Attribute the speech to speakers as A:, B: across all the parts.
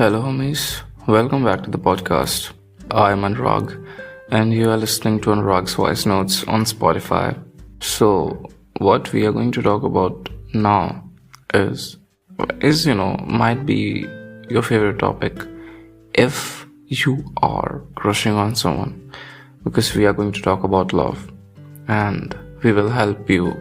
A: Hello, homies. Welcome back to the podcast. I'm Anurag, and you are listening to Anurag's voice notes on Spotify. So, what we are going to talk about now is might be your favorite topic if you are crushing on someone, because we are going to talk about love, and we will help you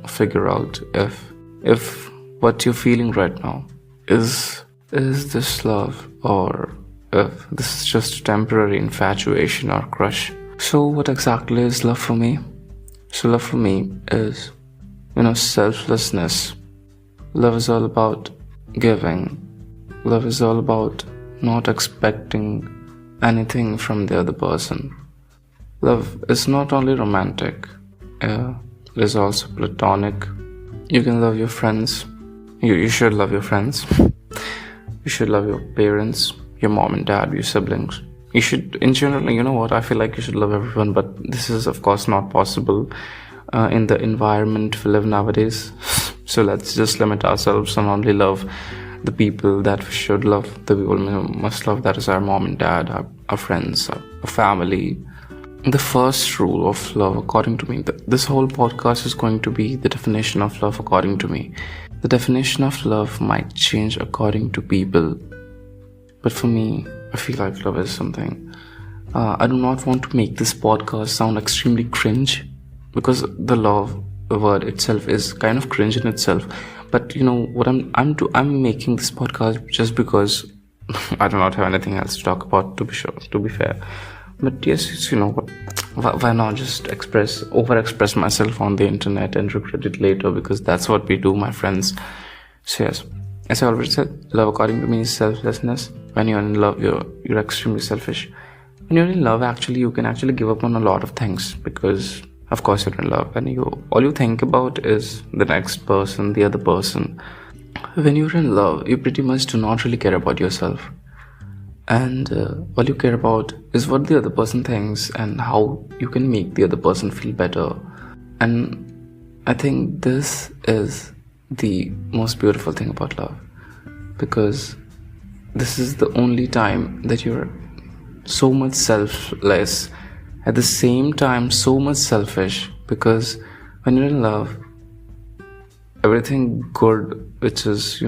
A: figure out if what you're feeling right now is this love, or if this is just temporary infatuation or crush. So what exactly is love for me? So love for me is, selflessness. Love is all about giving. Love is all about not expecting anything from the other person. Love is not only romantic, it is also platonic. You can love your friends. You should love your friends. You should love your parents, your mom and dad, your siblings. You should, in general, I feel like you should love everyone, but this is, of course, not possible in the environment we live nowadays. So let's just limit ourselves and only love the people that we should love, the people we must love, that is our mom and dad, our friends, our family. The first rule of love, according to me, this whole podcast is going to be the definition of love according to me. The definition of love might change according to people, but for me, I feel like love is something. I do not want to make this podcast sound extremely cringe, because the love word itself is kind of cringe in itself. But you know what, I'm making this podcast just because I do not have anything else to talk about, to be fair. But yes, why not just over-express myself on the internet and regret it later, because that's what we do, my friends. So yes, as I already said, love according to me is selflessness. When you're in love, you're extremely selfish. When you're in love, actually, you can actually give up on a lot of things, because of course you're in love and all you think about is the next person, the other person. When you're in love, you pretty much do not really care about yourself. And all you care about is what the other person thinks and how you can make the other person feel better. And I think this is the most beautiful thing about love, because this is the only time that you're so much selfless, at the same time so much selfish, because when you're in love, everything good, which is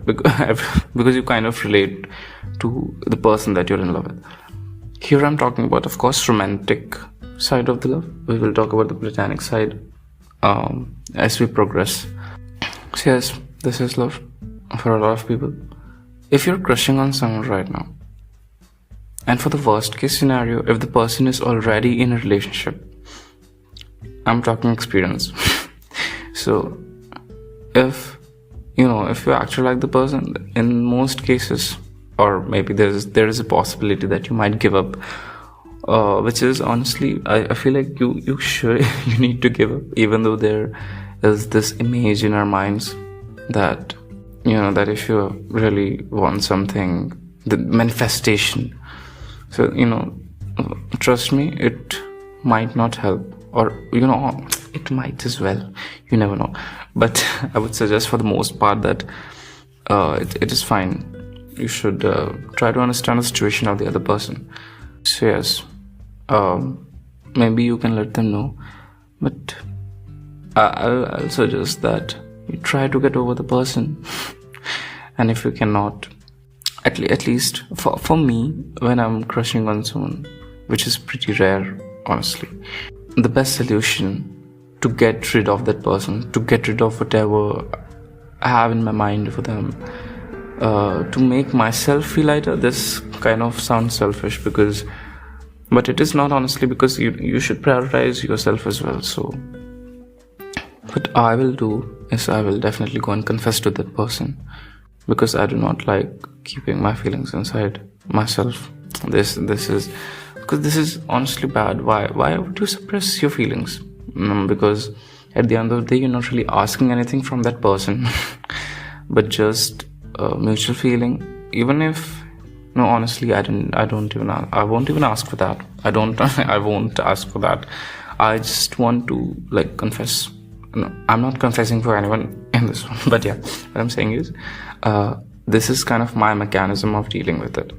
A: because you kind of relate to the person that you're in love with. Here I'm talking about, of course, romantic side of the love. We will talk about the platonic side as we progress. So yes, this is love for a lot of people. If you're crushing on someone right now, and for the worst case scenario, if the person is already in a relationship, I'm talking experience. So if you actually like the person, in most cases, or maybe there is a possibility that you might give up, which is honestly, I feel like you need to give up, even though there is this image in our minds that that if you really want something, the manifestation. So trust me, it might not help, or it might as well, you never know. But I would suggest, for the most part, that it is fine. You should try to understand the situation of the other person. So yes, maybe you can let them know, but I'll suggest that you try to get over the person. And if you cannot, at least for me, when I'm crushing on someone, which is pretty rare, honestly, the best solution to get rid of that person, to get rid of whatever I have in my mind for them, to make myself feel lighter. This kind of sounds selfish, but it is not, honestly, because you should prioritize yourself as well. So what I will do is I will definitely go and confess to that person, because I do not like keeping my feelings inside myself. This is honestly bad. Why would you suppress your feelings? Because at the end of the day, you're not really asking anything from that person, but just mutual feeling. Even if, no, honestly, I won't even ask for that. I won't ask for that. I just want to confess. No, I'm not confessing for anyone in this one, but yeah, what I'm saying is, this is kind of my mechanism of dealing with it.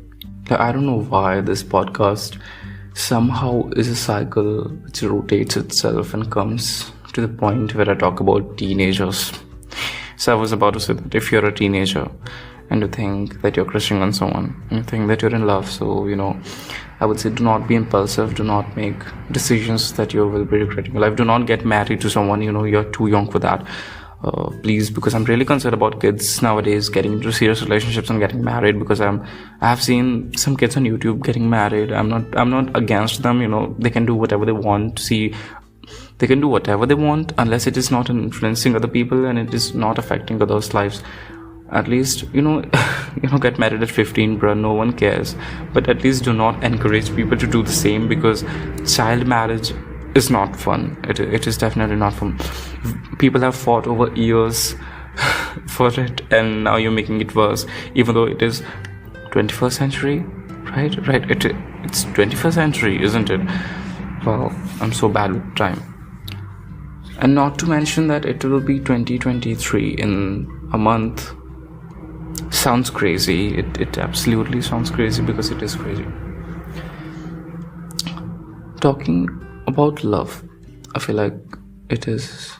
A: Like, I don't know why this podcast somehow is a cycle which rotates itself and comes to the point where I talk about teenagers. So I was about to say that if you're a teenager and you think that you're crushing on someone, you think that you're in love, so I would say do not be impulsive, do not make decisions that you will be regretting your life. Do not get married to someone, you're too young for that. Please, because I'm really concerned about kids nowadays getting into serious relationships and getting married, because I have seen some kids on YouTube getting married. I'm not against them, they can do whatever they want. They can do whatever they want unless it is not influencing other people and it is not affecting others' lives. At least, get married at 15, bruh, no one cares. But at least do not encourage people to do the same, because child marriage is not fun. It is definitely not fun. People have fought over years for it, and now you're making it worse, even though it is 21st century, right? It's 21st century, isn't it? Well, I'm so bad with time. And not to mention that it will be 2023 in a month. Sounds crazy. It absolutely sounds crazy, because it is crazy. Talking about love, I feel like it is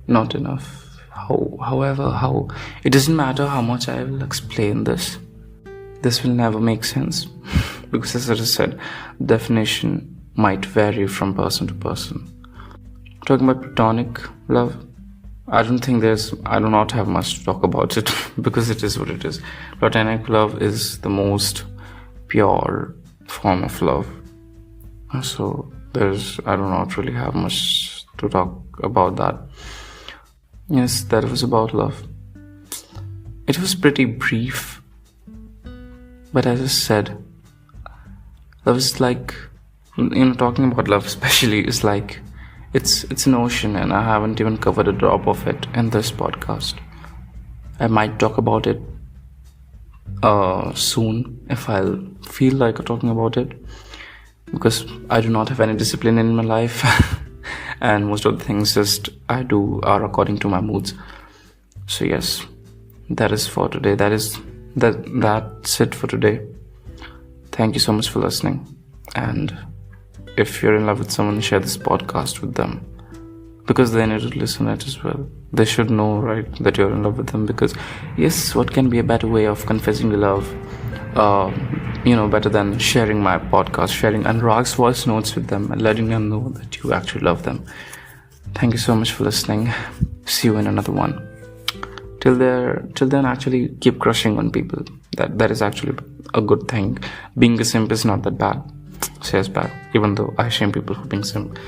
A: not enough. However, it doesn't matter how much I will explain this will never make sense, because as I said, definition might vary from person to person. Talking about platonic love, I do not have much to talk about it because it is what it is. Platonic love is the most pure form of love. So I do not really have much to talk about that. Yes, that was about love. It was pretty brief, but as I said, love is like, talking about love especially is like, it's an ocean, and I haven't even covered a drop of it in this podcast. I might talk about it soon if I'll feel like talking about it, because I do not have any discipline in my life and most of the things I do are according to my moods. So yes, that is for today. That's it for today. Thank you so much for listening, and if you're in love with someone, share this podcast with them, because they need to listen it as well. They should know, right, that you're in love with them, because yes, what can be a better way of confessing the love, better than sharing my podcast, sharing Anurag's voice notes with them and letting them know that you actually love them. Thank you so much for listening. See you in another one. Till then, actually keep crushing on people. That is actually a good thing. Being a simp is not that bad. Says bad, even though I shame people for being simp.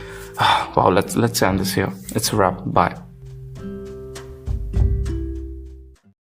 A: Wow, let's end this here. It's a wrap. Bye.